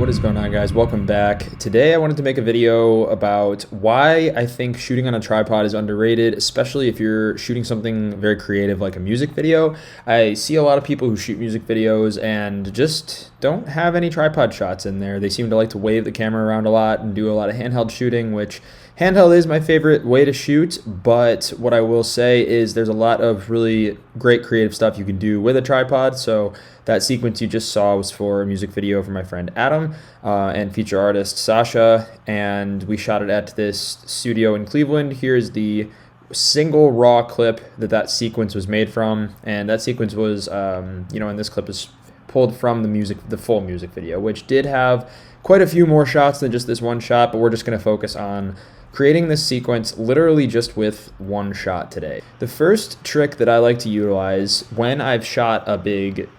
What is going on, guys? Welcome back. Today I wanted to make a video about why I think shooting on a tripod is underrated, especially if you're shooting something very creative like a music video. I see a lot of people who shoot music videos and just don't have any tripod shots in there. They seem to like to wave the camera around a lot and do a lot of handheld shooting, which handheld is my favorite way to shoot, but what I will say is there's a lot of really great creative stuff you can do with a tripod. So that sequence you just saw was for a music video for my friend Adam and feature artist Sasha, and we shot it at this studio in Cleveland. Here's the single raw clip that sequence was made from, and that sequence was, in this clip is pulled from the full music video, which did have quite a few more shots than just this one shot, but we're just going to focus on creating this sequence literally just with one shot today. The first trick that I like to utilize when I've shot a big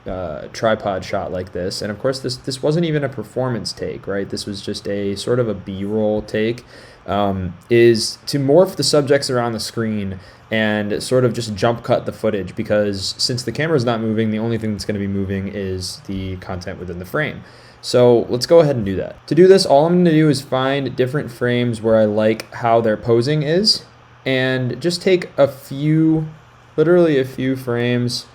tripod shot like this, and of course this wasn't even a performance take, right? This was just a sort of a B-roll take, is to morph the subjects around the screen and sort of just jump cut the footage, because since the camera is not moving, the only thing that's going to be moving is the content within the frame. So let's go ahead and do that. To do this, all I'm going to do is find different frames where I like how their posing is, and just take literally a few frames.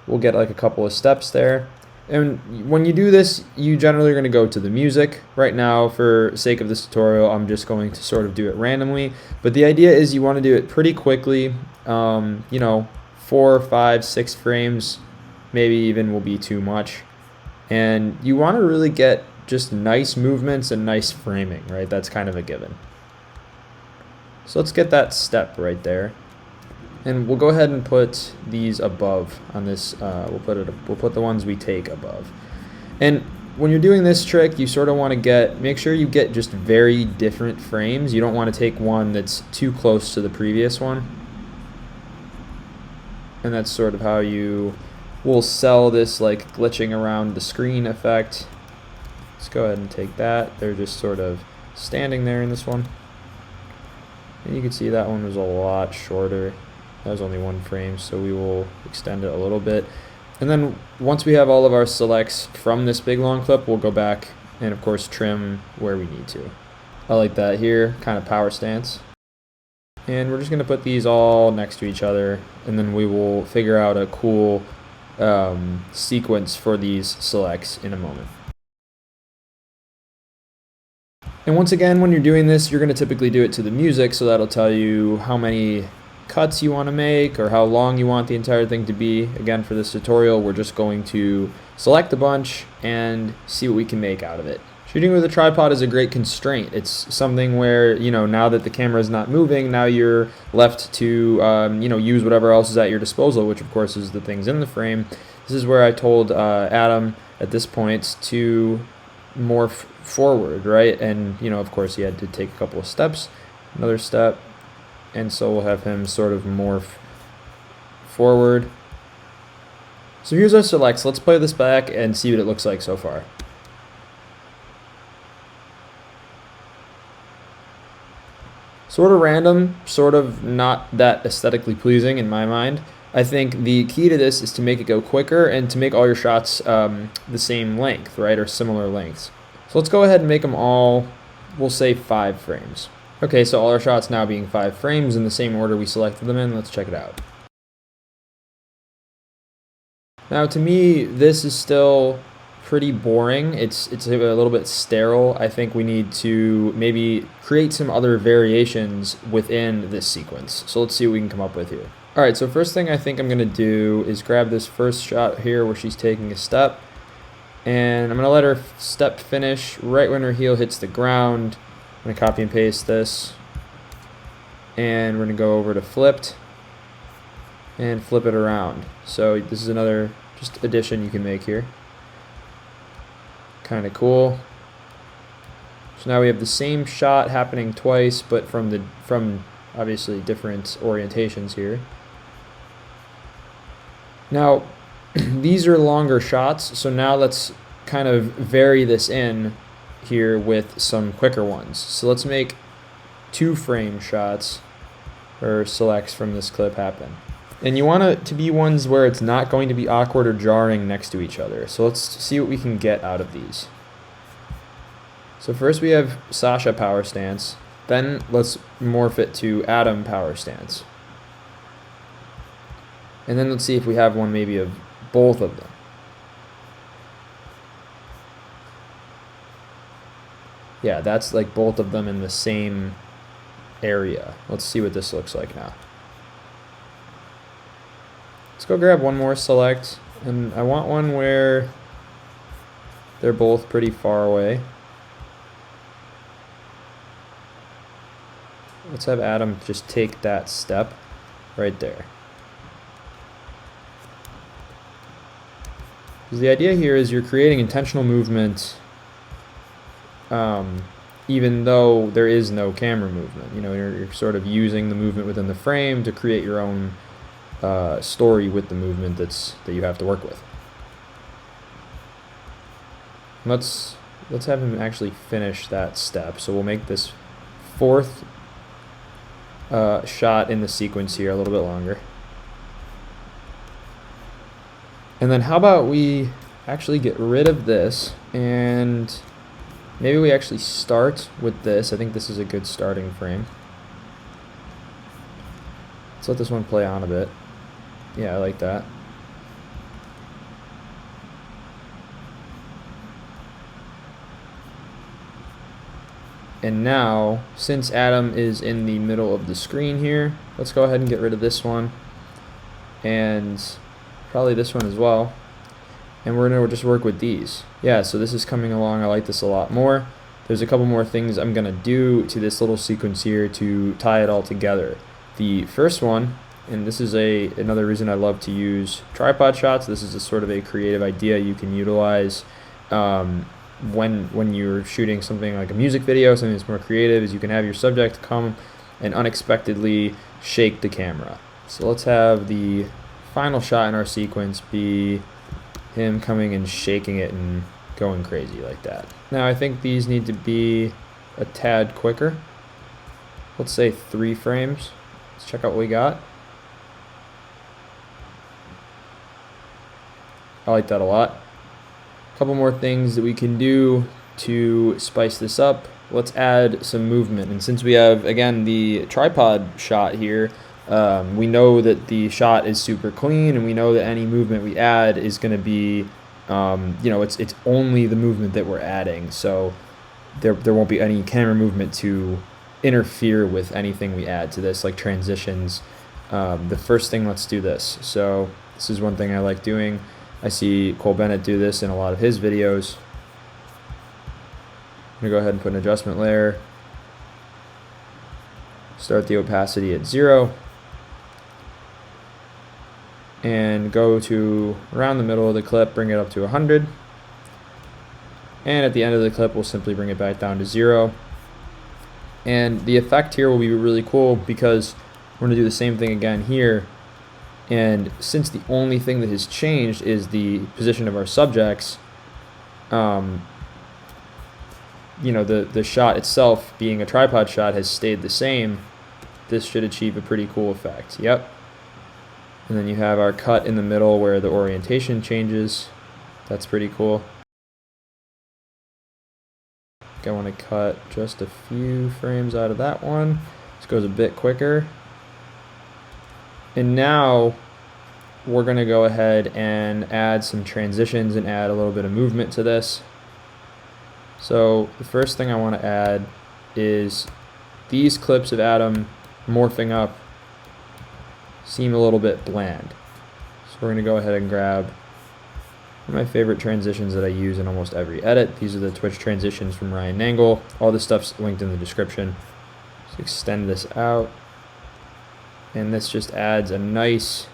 We'll get like a couple of steps there. And when you do this, you generally are going to go to the music. Right now, for sake of this tutorial, I'm just going to sort of do it randomly. But the idea is you want to do it pretty quickly. 4, 5, 6 frames, maybe even will be too much. And you want to really get just nice movements and nice framing, right? That's kind of a given. So let's get that step right there. And we'll go ahead and put these above on this. We'll put the ones we take above. And when you're doing this trick, you sort of want to make sure you get just very different frames. You don't want to take one that's too close to the previous one. And that's sort of how you will sell this like glitching around the screen effect. Let's go ahead and take that. They're just sort of standing there in this one. And you can see that one was a lot shorter. That was only one frame, so we will extend it a little bit. And then once we have all of our selects from this big long clip, we'll go back and of course trim where we need to. I like that here, kind of power stance. And we're just going to put these all next to each other, and then we will figure out a cool sequence for these selects in a moment. And once again, when you're doing this, you're going to typically do it to the music, so that'll tell you how many cuts you want to make or how long you want the entire thing to be. Again, for this tutorial, we're just going to select a bunch and see what we can make out of it. Shooting with a tripod is a great constraint. It's something where, now that the camera is not moving, now you're left to, use whatever else is at your disposal, which of course is the things in the frame. This is where I told Adam at this point to morph forward, right? And, of course he had to take a couple of steps, another step, and so we'll have him sort of morph forward. So here's our selects. Let's play this back and see what it looks like so far. Sort of random, sort of not that aesthetically pleasing in my mind. I think the key to this is to make it go quicker and to make all your shots the same length, right, or similar lengths. So let's go ahead and make them all, we'll say 5 frames. Okay, so all our shots now being 5 frames in the same order we selected them in. Let's check it out. Now to me, this is still pretty boring. It's a little bit sterile. I think we need to maybe create some other variations within this sequence. So let's see what we can come up with here. All right, so first thing I think I'm going to do is grab this first shot here where she's taking a step, and I'm going to let her step finish right when her heel hits the ground. I'm going to copy and paste this, and we're going to go over to flipped and flip it around. So this is another just addition you can make here. Kind of cool. So now we have the same shot happening twice, but from obviously different orientations here. Now these are longer shots, so now let's kind of vary this in here with some quicker ones. So let's make 2 frame shots or selects from this clip happen. And you want it to be ones where it's not going to be awkward or jarring next to each other. So let's see what we can get out of these. So first we have Sasha power stance, then let's morph it to Adam power stance. And then let's see if we have one maybe of both of them. Yeah, that's like both of them in the same area. Let's see what this looks like now. Let's go grab one more select, and I want one where they're both pretty far away. Let's have Adam just take that step right there. Because the idea here is you're creating intentional movement even though there is no camera movement. You know, you're sort of using the movement within the frame to create your own story with the movement that you have to work with. Let's have him actually finish that step. So we'll make this fourth shot in the sequence here a little bit longer. And then how about we actually get rid of this, and maybe we actually start with this. I think this is a good starting frame. Let's let this one play on a bit. Yeah, I like that. And now, since Adam is in the middle of the screen here, let's go ahead and get rid of this one. And probably this one as well. And we're going to just work with these. Yeah, so this is coming along. I like this a lot more. There's a couple more things I'm going to do to this little sequence here to tie it all together. The first one, and this is another reason I love to use tripod shots. This is a sort of a creative idea you can utilize when you're shooting something like a music video, something that's more creative, is you can have your subject come and unexpectedly shake the camera. So let's have the final shot in our sequence be him coming and shaking it and going crazy like that. Now I think these need to be a tad quicker. Let's say 3 frames. Let's check out what we got. I like that a lot. A couple more things that we can do to spice this up. Let's add some movement. And since we have, again, the tripod shot here, we know that the shot is super clean, and we know that any movement we add is going to be, you know, it's only the movement that we're adding. So there won't be any camera movement to interfere with anything we add to this, like transitions. The first thing, let's do this. So this is one thing I like doing. I see Cole Bennett do this in a lot of his videos. I'm going to go ahead and put an adjustment layer. Start the opacity at 0. And go to around the middle of the clip, bring it up to 100. And at the end of the clip, we'll simply bring it back down to 0. And the effect here will be really cool because we're going to do the same thing again here. And since the only thing that has changed is the position of our subjects, you know, the shot itself being a tripod shot has stayed the same. This should achieve a pretty cool effect. Yep. And then you have our cut in the middle where the orientation changes. That's pretty cool. I want to cut just a few frames out of that one. This goes a bit quicker. And now we're going to go ahead and add some transitions and add a little bit of movement to this. So the first thing I want to add is these clips of Adam morphing up seem a little bit bland. So we're going to go ahead and grab one of my favorite transitions that I use in almost every edit. These are the Twitch transitions from Ryan Nangle. All this stuff's linked in the description. Let's extend this out. And this just adds a nice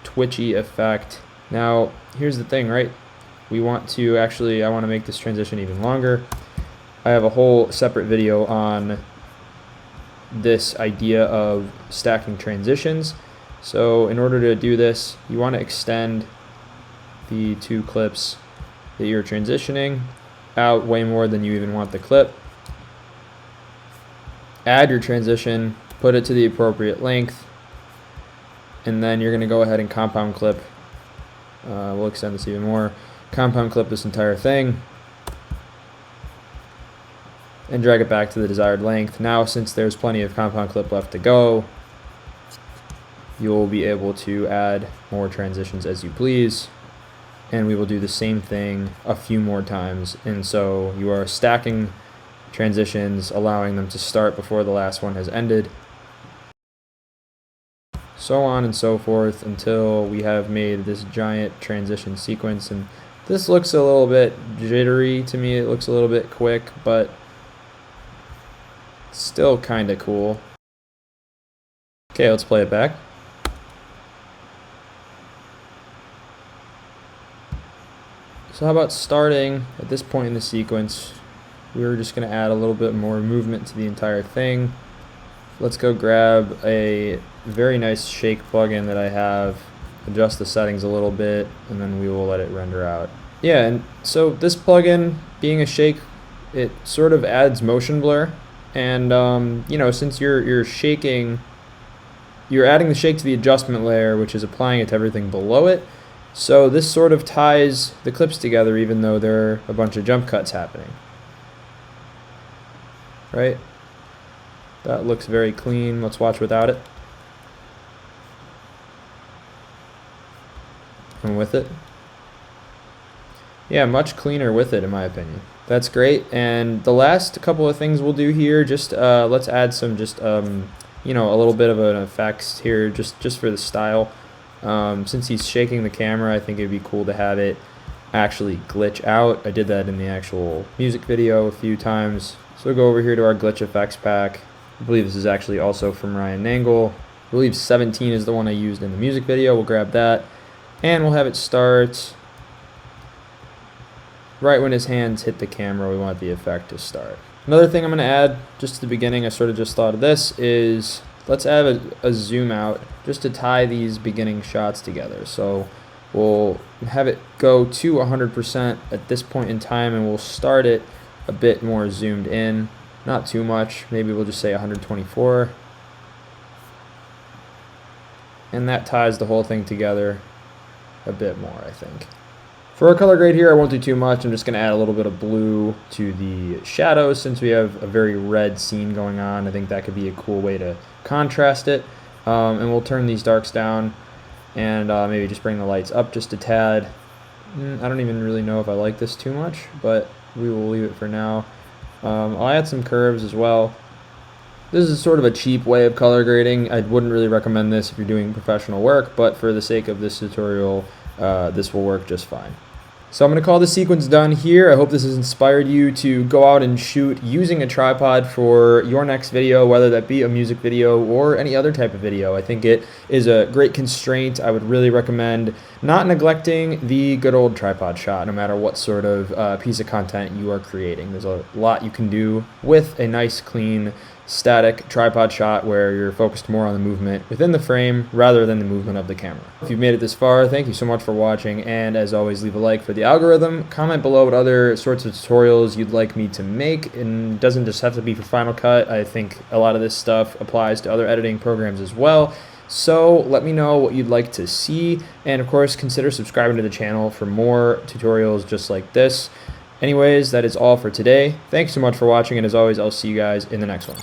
twitchy effect. Now, here's the thing, right? We want to actually, I want to make this transition even longer. I have a whole separate video on this idea of stacking transitions. So in order to do this, you want to extend the 2 clips that you're transitioning out way more than you even want the clip. Add your transition, put it to the appropriate length, and then you're going to go ahead and compound clip. We'll extend this even more. Compound clip this entire thing. and drag it back to the desired length. Now, since there's plenty of compound clip left to go, you'll be able to add more transitions as you please. And we will do the same thing a few more times. And so you are stacking transitions, allowing them to start before the last one has ended. So on and so forth until we have made this giant transition sequence. And this looks a little bit jittery to me. It looks a little bit quick, but still kind of cool. Okay, let's play it back. So how about starting at this point in the sequence? We're just going to add a little bit more movement to the entire thing. Let's go grab a very nice shake plugin that I have, adjust the settings a little bit, and then we will let it render out. Yeah, and so this plugin, being a shake, it sort of adds motion blur. And you know, since you're shaking, you're adding the shake to the adjustment layer, which is applying it to everything below it. So this sort of ties the clips together, even though there are a bunch of jump cuts happening. Right? That looks very clean. Let's watch without it. And with it. Yeah, much cleaner with it, in my opinion. That's great. And the last couple of things we'll do here, just let's add some you know, a little bit of an effects here, just for the style. Since he's shaking the camera, I think it'd be cool to have it actually glitch out. I did that in the actual music video a few times. So we'll go over here to our glitch effects pack. I believe this is actually also from Ryan Nangle. I believe 17 is the one I used in the music video. We'll grab that, and we'll have it start right when his hands hit the camera. We want the effect to start. Another thing I'm going to add just at the beginning, I sort of just thought of this, is let's add a zoom out just to tie these beginning shots together. So we'll have it go to 100% at this point in time, and we'll start it a bit more zoomed in. Not too much. Maybe we'll just say 124. And that ties the whole thing together a bit more, I think. For our color grade here, I won't do too much. I'm just going to add a little bit of blue to the shadows since we have a very red scene going on. I think that could be a cool way to contrast it. And we'll turn these darks down and maybe just bring the lights up just a tad. I don't even really know if I like this too much, but we will leave it for now. I'll add some curves as well. This is sort of a cheap way of color grading. I wouldn't really recommend this if you're doing professional work, but for the sake of this tutorial, this will work just fine. So I'm going to call the sequence done here. I hope this has inspired you to go out and shoot using a tripod for your next video, whether that be a music video or any other type of video. I think it is a great constraint. I would really recommend not neglecting the good old tripod shot, no matter what sort of piece of content you are creating. There's a lot you can do with a nice, clean, static tripod shot where you're focused more on the movement within the frame rather than the movement of the camera. If you've made it this far, thank you so much for watching, and as always, leave a like for the algorithm. Comment below what other sorts of tutorials you'd like me to make, and it doesn't just have to be for Final Cut. I think a lot of this stuff applies to other editing programs as well. So let me know what you'd like to see, and of course consider subscribing to the channel for more tutorials just like this. Anyways, that is all for today. Thanks so much for watching, and as always, I'll see you guys in the next one.